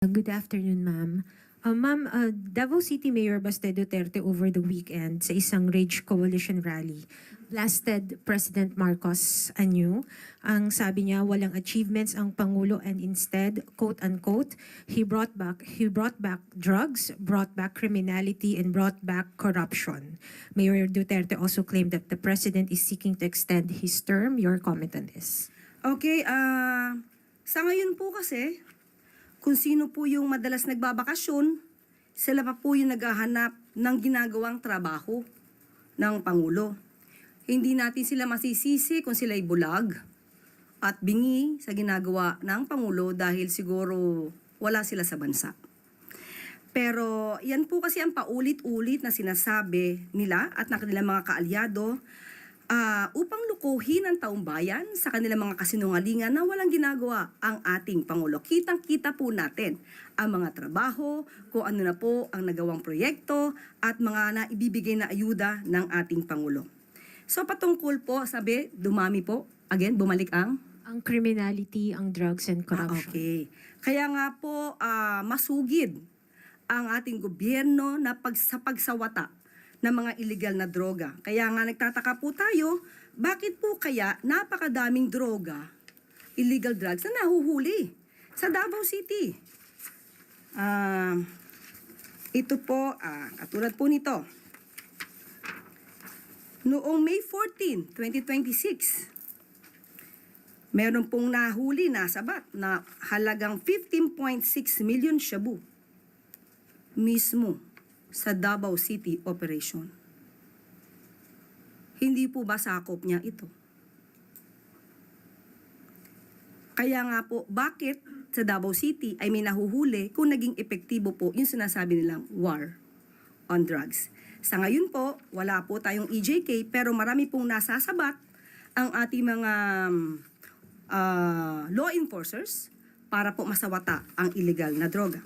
Good afternoon, ma'am. Ma'am, Davao City Mayor Baste Duterte over the weekend sa isang Rage Coalition rally blasted President Marcos anew. Ang sabi niya, walang achievements ang Pangulo and instead, quote-unquote, he brought back drugs, brought back criminality, and brought back corruption. Mayor Duterte also claimed that the President is seeking to extend his term. Your comment on this? Okay, sa ngayon po kasi, kung sino po yung madalas nagbabakasyon, sila pa po yung naghahanap ng ginagawang trabaho ng Pangulo. Hindi natin sila masisisi kung sila'y bulag at bingi sa ginagawa ng Pangulo dahil siguro wala sila sa bansa. Pero yan po kasi ang paulit-ulit na sinasabi nila at ng kanilang mga kaalyado upang lukuhin ang taong bayan sa kanilang mga kasinungalingan na walang ginagawa ang ating Pangulo. Kitang-kita po natin ang mga trabaho, kung ano na po ang nagawang proyekto at mga naibibigay na ayuda ng ating Pangulo. So patungkol po, sabi, dumami po, again, bumalik ang? Ang criminality, ang drugs and corruption. Okay. Kaya nga po, masugid ang ating gobyerno na sa pagsawata ng mga illegal na droga. Kaya nga nagtataka po tayo, bakit po kaya napakadaming droga, illegal drugs na nahuhuli sa Davao City? Ito po, katulad po nito. Noong May 14, 2026, meron pong nahuli na sabat na halagang 15.6 million shabu mismo sa Davao City operation. Hindi po ba sakop niya ito? Kaya nga po, bakit sa Davao City ay may nahuhuli kung naging epektibo po yung sinasabi nilang war on drugs? Sa ngayon po, wala po tayong EJK pero marami pong nasasabat ang ating mga law enforcers para po masawata ang illegal na droga.